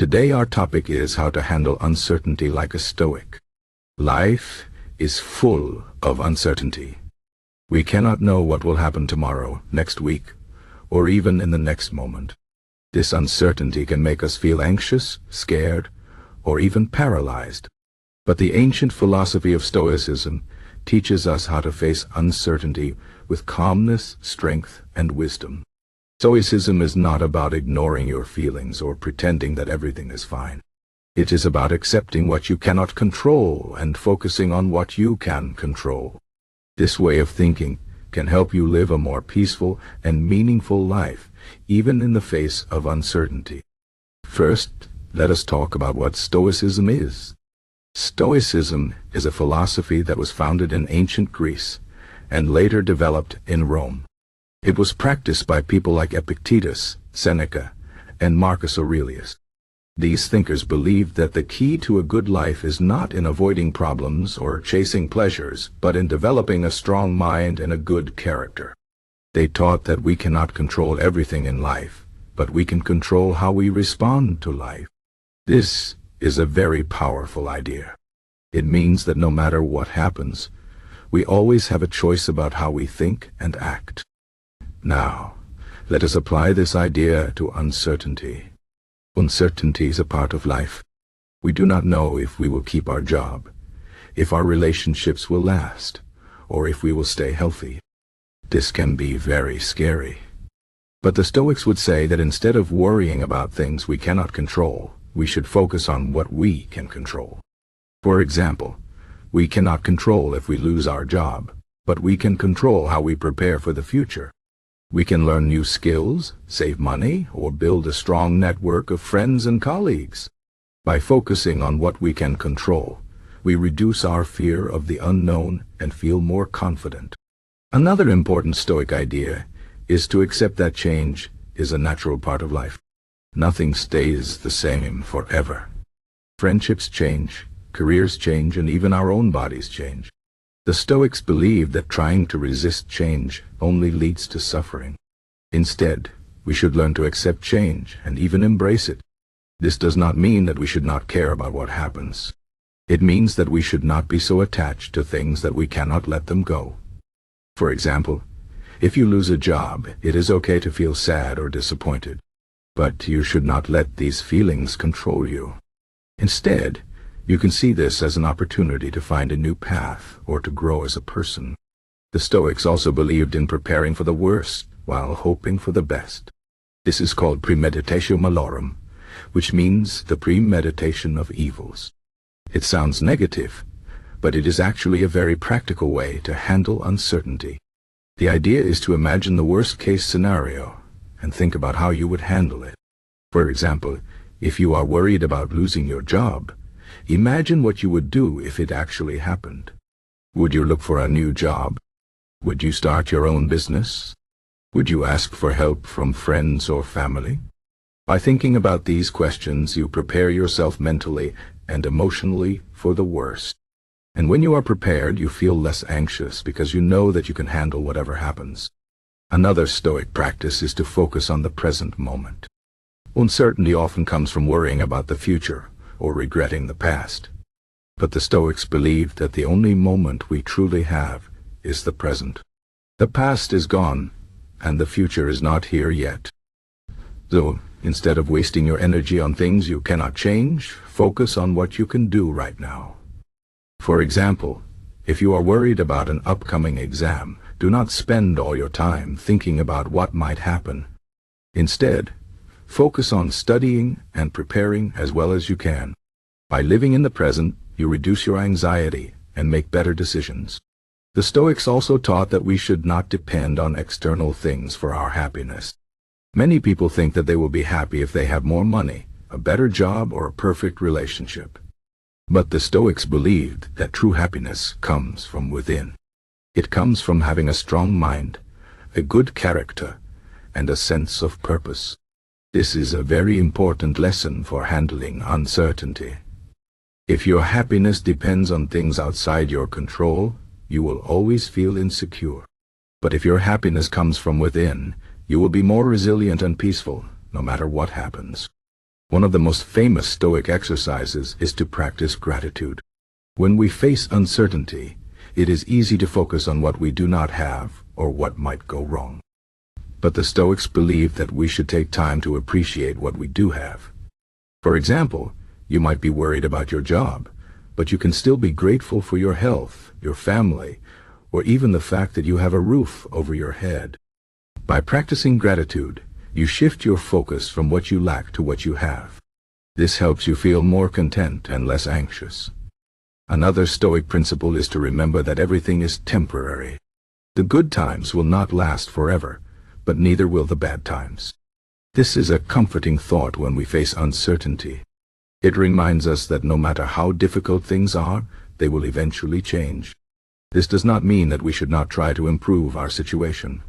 Today our topic is how to handle uncertainty like a Stoic. Life is full of uncertainty. We cannot know what will happen tomorrow, next week, or even in the next moment. This uncertainty can make us feel anxious, scared, or even paralyzed. But the ancient philosophy of Stoicism teaches us how to face uncertainty with calmness, strength, and wisdom. Stoicism is not about ignoring your feelings or pretending that everything is fine. It is about accepting what you cannot control and focusing on what you can control. This way of thinking can help you live a more peaceful and meaningful life, even in the face of uncertainty. First, let us talk about what Stoicism is. Stoicism is a philosophy that was founded in ancient Greece and later developed in Rome. It was practiced by people like Epictetus, Seneca, and Marcus Aurelius. These thinkers believed that the key to a good life is not in avoiding problems or chasing pleasures, but in developing a strong mind and a good character. They taught that we cannot control everything in life, but we can control how we respond to life. This is a very powerful idea. It means that no matter what happens, we always have a choice about how we think and act. Now, let us apply this idea to uncertainty. Uncertainty is a part of life. We do not know if we will keep our job, if our relationships will last, or if we will stay healthy. This can be very scary. But the Stoics would say that instead of worrying about things we cannot control, we should focus on what we can control. For example, we cannot control if we lose our job, but we can control how we prepare for the future. We can learn new skills, save money, or build a strong network of friends and colleagues. By focusing on what we can control, we reduce our fear of the unknown and feel more confident. Another important Stoic idea is to accept that change is a natural part of life. Nothing stays the same forever. Friendships change, careers change, and even our own bodies change. The Stoics believed that trying to resist change only leads to suffering. Instead, we should learn to accept change and even embrace it. This does not mean that we should not care about what happens. It means that we should not be so attached to things that we cannot let them go. For example, if you lose a job, it is okay to feel sad or disappointed, but you should not let these feelings control you. Instead, you can see this as an opportunity to find a new path or to grow as a person. The Stoics also believed in preparing for the worst while hoping for the best. This is called premeditatio malorum, which means the premeditation of evils. It sounds negative, but it is actually a very practical way to handle uncertainty. The idea is to imagine the worst-case scenario and think about how you would handle it. For example, if you are worried about losing your job, imagine what you would do if it actually happened. Would you look for a new job? Would you start your own business? Would you ask for help from friends or family? By thinking about these questions, you prepare yourself mentally and emotionally for the worst. And when you are prepared, you feel less anxious because you know that you can handle whatever happens. Another Stoic practice is to focus on the present moment. Uncertainty often comes from worrying about the future or regretting the past. But the Stoics believed that the only moment we truly have is the present. The past is gone, and the future is not here yet. So, instead of wasting your energy on things you cannot change, focus on what you can do right now. For example, if you are worried about an upcoming exam, do not spend all your time thinking about what might happen. Instead, focus on studying and preparing as well as you can. By living in the present, you reduce your anxiety and make better decisions. The Stoics also taught that we should not depend on external things for our happiness. Many people think that they will be happy if they have more money, a better job, or a perfect relationship. But the Stoics believed that true happiness comes from within. It comes from having a strong mind, a good character, and a sense of purpose. This is a very important lesson for handling uncertainty. If your happiness depends on things outside your control, you will always feel insecure. But if your happiness comes from within, you will be more resilient and peaceful, no matter what happens. One of the most famous Stoic exercises is to practice gratitude. When we face uncertainty, it is easy to focus on what we do not have or what might go wrong. But the Stoics believe that we should take time to appreciate what we do have. For example, you might be worried about your job, but you can still be grateful for your health, your family, or even the fact that you have a roof over your head. By practicing gratitude, you shift your focus from what you lack to what you have. This helps you feel more content and less anxious. Another Stoic principle is to remember that everything is temporary. The good times will not last forever, but neither will the bad times. This is a comforting thought when we face uncertainty. It reminds us that no matter how difficult things are, they will eventually change. This does not mean that we should not try to improve our situation.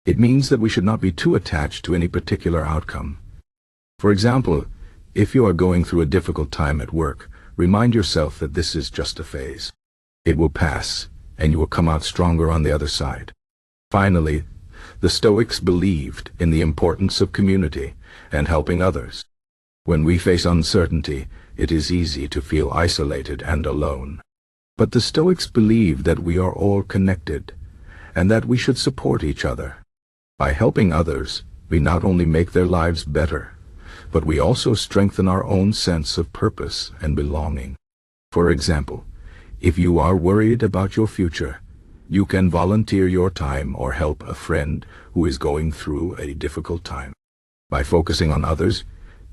It means that we should not be too attached to any particular outcome. For example, if you are going through a difficult time at work, remind yourself that this is just a phase. It will pass, and you will come out stronger on the other side. Finally, the Stoics believed in the importance of community and helping others. When we face uncertainty, it is easy to feel isolated and alone. But the Stoics believe that we are all connected, and that we should support each other. By helping others, we not only make their lives better, but we also strengthen our own sense of purpose and belonging. For example, if you are worried about your future, you can volunteer your time or help a friend who is going through a difficult time. By focusing on others,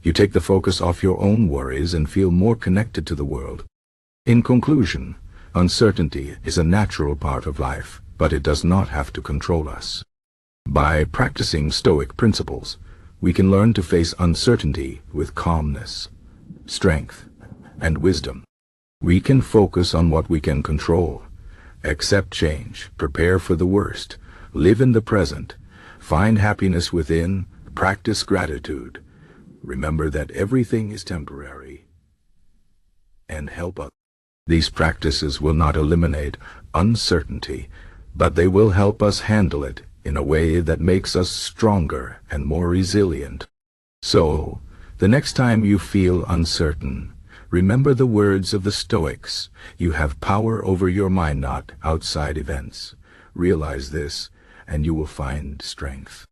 you take the focus off your own worries and feel more connected to the world. In conclusion, uncertainty is a natural part of life, but it does not have to control us. By practicing Stoic principles, we can learn to face uncertainty with calmness, strength, and wisdom. We can focus on what we can control, accept change, prepare for the worst, live in the present, find happiness within, practice gratitude, remember that everything is temporary, and help others. These practices will not eliminate uncertainty, but they will help us handle it in a way that makes us stronger and more resilient. So, the next time you feel uncertain, remember the words of the Stoics: you have power over your mind, not outside events. Realize this, and you will find strength.